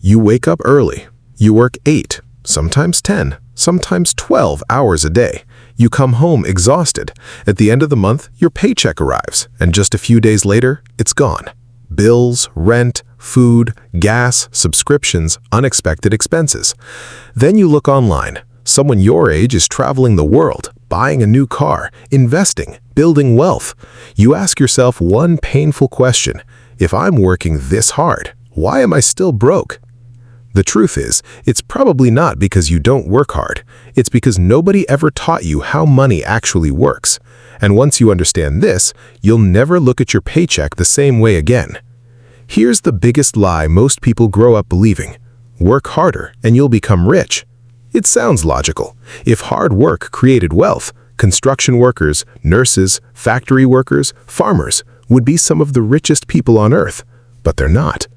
You wake up early. You work 8, sometimes 10, sometimes 12 hours a day. You come home exhausted. At the end of the month, your paycheck arrives, and just a few days later, it's gone. Bills, rent, food, gas, subscriptions, unexpected expenses. Then you look online. Someone your age is traveling the world, buying a new car, investing, building wealth. You ask yourself one painful question. If I'm working this hard, why am I still broke? The truth is, it's probably not because you don't work hard. It's because nobody ever taught you how money actually works. And once you understand this, you'll never look at your paycheck the same way again. Here's the biggest lie most people grow up believing. Work harder and you'll become rich. It sounds logical. If hard work created wealth, construction workers, nurses, factory workers, farmers would be some of the richest people on earth. But they're not.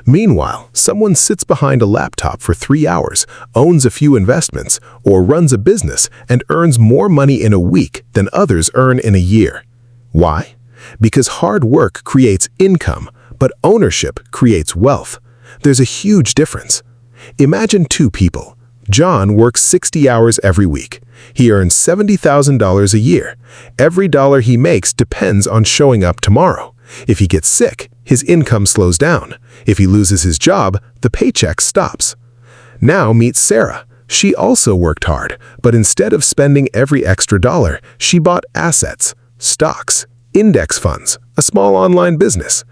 Meanwhile, someone sits behind a laptop for 3 hours, owns a few investments, or runs a business and earns more money in a week than others earn in a year. Why? Because hard work creates income, but ownership creates wealth. There's a huge difference. Imagine two people. John works 60 hours every week. He earns $70,000 a year. Every dollar he makes depends on showing up tomorrow. If he gets sick, his income slows down. If he loses his job, the paycheck stops. Now meet Sarah. She also worked hard, but instead of spending every extra dollar, she bought assets, stocks, index funds, a small online business.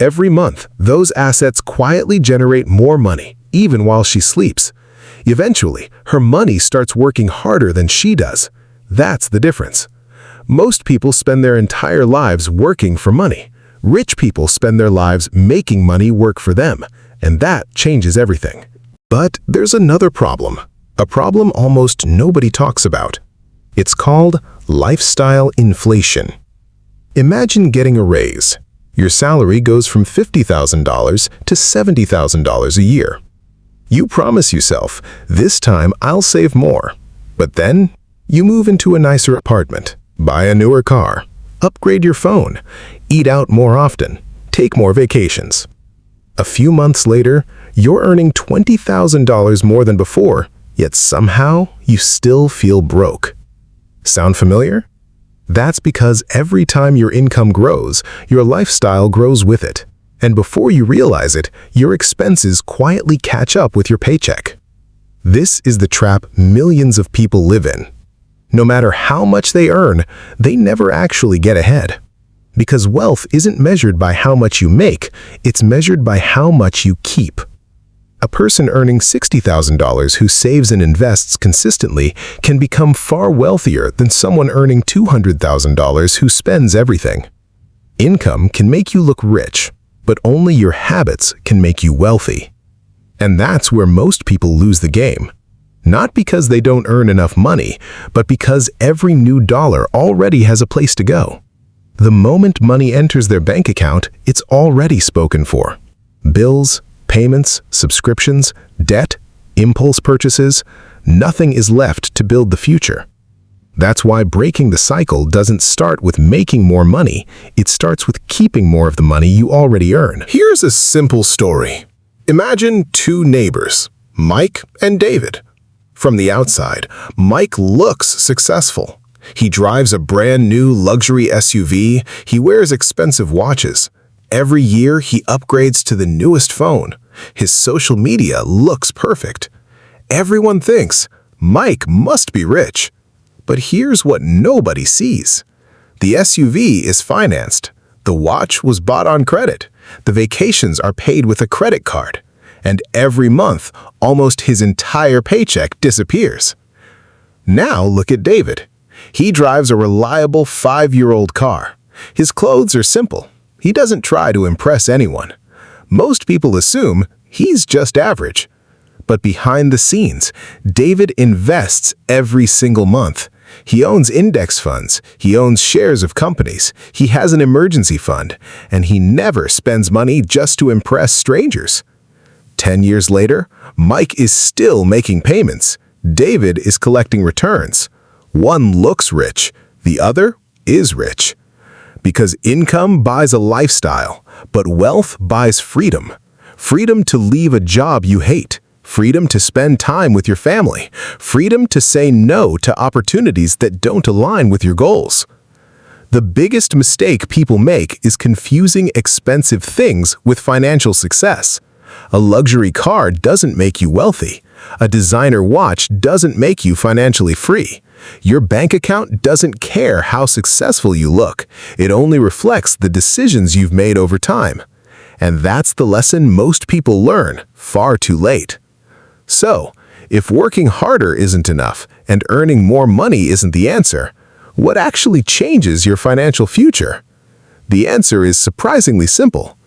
Every month, those assets quietly generate more money, even while she sleeps. Eventually, her money starts working harder than she does. That's the difference. Most people spend their entire lives working for money. Rich people spend their lives making money work for them, and that changes everything. But there's another problem, a problem almost nobody talks about. It's called lifestyle inflation. Imagine getting a raise. Your salary goes from $50,000 to $70,000 a year. You promise yourself, this time I'll save more. But then, you move into a nicer apartment, buy a newer car, upgrade your phone, eat out more often, take more vacations. A few months later, you're earning $20,000 more than before, yet somehow you still feel broke. Sound familiar? That's because every time your income grows, your lifestyle grows with it. And before you realize it, your expenses quietly catch up with your paycheck. This is the trap millions of people live in. No matter how much they earn, they never actually get ahead. Because wealth isn't measured by how much you make, it's measured by how much you keep. A person earning $60,000 who saves and invests consistently can become far wealthier than someone earning $200,000 who spends everything. Income can make you look rich, but only your habits can make you wealthy. And that's where most people lose the game. Not because they don't earn enough money, but because every new dollar already has a place to go. The moment money enters their bank account, it's already spoken for. Bills, payments, subscriptions, debt, impulse purchases, nothing is left to build the future. That's why breaking the cycle doesn't start with making more money, it starts with keeping more of the money you already earn. Here's a simple story. Imagine two neighbors, Mike and David. From the outside, Mike looks successful. He drives a brand new luxury SUV, he wears expensive watches. Every year, he upgrades to the newest phone. His social media looks perfect. Everyone thinks, Mike must be rich. But here's what nobody sees. The SUV is financed. The watch was bought on credit. The vacations are paid with a credit card. And every month, almost his entire paycheck disappears. Now look at David. He drives a reliable 5-year-old car. His clothes are simple. He doesn't try to impress anyone. Most people assume he's just average. But behind the scenes, David invests every single month. He owns index funds, he owns shares of companies, he has an emergency fund, and he never spends money just to impress strangers. 10 years later, Mike is still making payments. David is collecting returns. One looks rich, the other is rich. Because income buys a lifestyle, but wealth buys freedom. freedom to leave a job you hate, freedom to spend time with your family, freedom to say no to opportunities that don't align with your goals. The biggest mistake people make is confusing expensive things with financial success. A luxury car doesn't make you wealthy. A designer watch doesn't make you financially free. Your bank account doesn't care how successful you look. It only reflects the decisions you've made over time. And that's the lesson most people learn far too late. So, if working harder isn't enough and earning more money isn't the answer, what actually changes your financial future? The answer is surprisingly simple.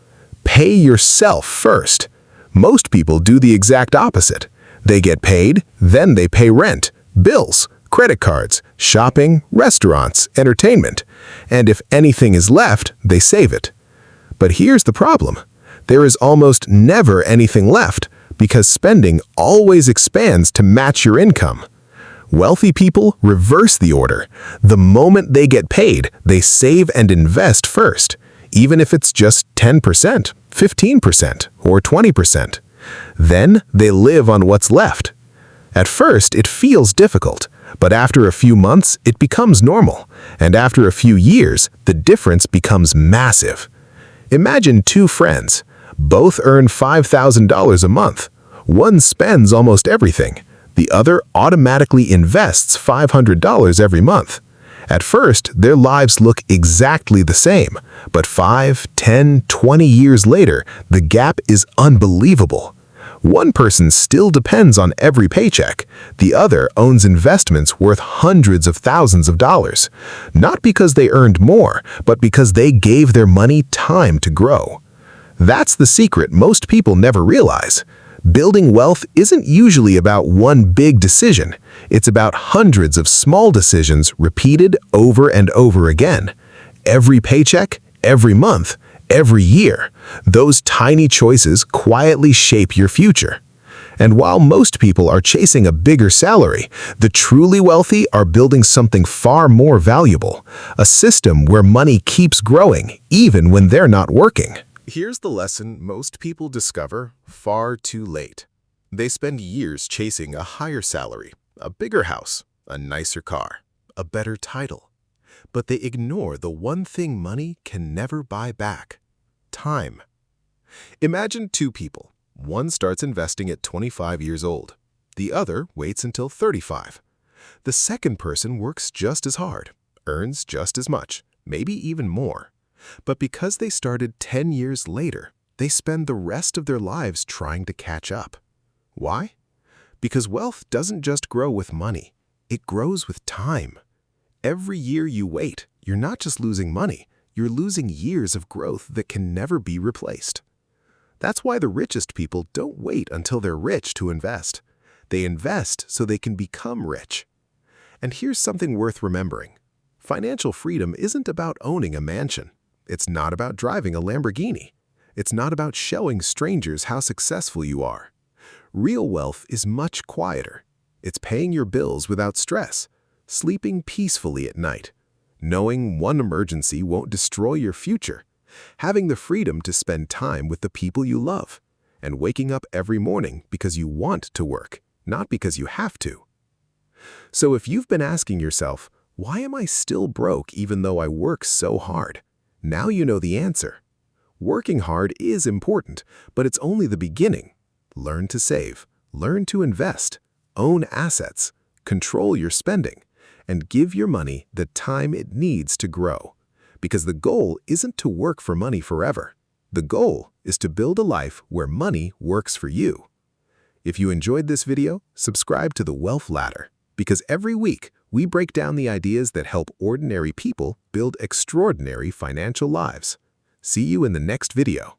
Pay yourself first. Most people do the exact opposite. They get paid, then they pay rent, bills, credit cards, shopping, restaurants, entertainment, and if anything is left, they save it. But here's the problem. There is almost never anything left because spending always expands to match your income. Wealthy people reverse the order. The moment they get paid, they save and invest first, even if it's just 10%, 15%, or 20%. Then they live on what's left. At first, it feels difficult, but after a few months, it becomes normal, and after a few years, the difference becomes massive. Imagine two friends. Both earn $5,000 a month. One spends almost everything. The other automatically invests $500 every month. At first, their lives look exactly the same, but 5, 10, 20 years later, the gap is unbelievable. One person still depends on every paycheck. The other owns investments worth hundreds of thousands of dollars, not because they earned more, but because they gave their money time to grow. That's the secret most people never realize. Building wealth isn't usually about one big decision. It's about hundreds of small decisions repeated over and over again. Every paycheck, every month, every year. Those tiny choices quietly shape your future. And while most people are chasing a bigger salary, the truly wealthy are building something far more valuable, a system where money keeps growing even when they're not working. Here's the lesson most people discover far too late. They spend years chasing a higher salary, a bigger house, a nicer car, a better title. But they ignore the one thing money can never buy back: time. Imagine two people. One starts investing at 25 years old. The other waits until 35. The second person works just as hard, earns just as much, maybe even more. But because they started 10 years later, they spend the rest of their lives trying to catch up. Why? Because wealth doesn't just grow with money, it grows with time. Every year you wait, you're not just losing money, you're losing years of growth that can never be replaced. That's why the richest people don't wait until they're rich to invest. They invest so they can become rich. And here's something worth remembering. Financial freedom isn't about owning a mansion. It's not about driving a Lamborghini. It's not about showing strangers how successful you are. Real wealth is much quieter. It's paying your bills without stress, sleeping peacefully at night, knowing one emergency won't destroy your future, having the freedom to spend time with the people you love, and waking up every morning because you want to work, not because you have to. So if you've been asking yourself, why am I still broke even though I work so hard? Now you know the answer. Working hard is important, but it's only the beginning. Learn to save, learn to invest, own assets, control your spending, and give your money the time it needs to grow. Because the goal isn't to work for money forever. The goal is to build a life where money works for you. If you enjoyed this video, subscribe to The Wealth Ladder, because every week we break down the ideas that help ordinary people build extraordinary financial lives. See you in the next video.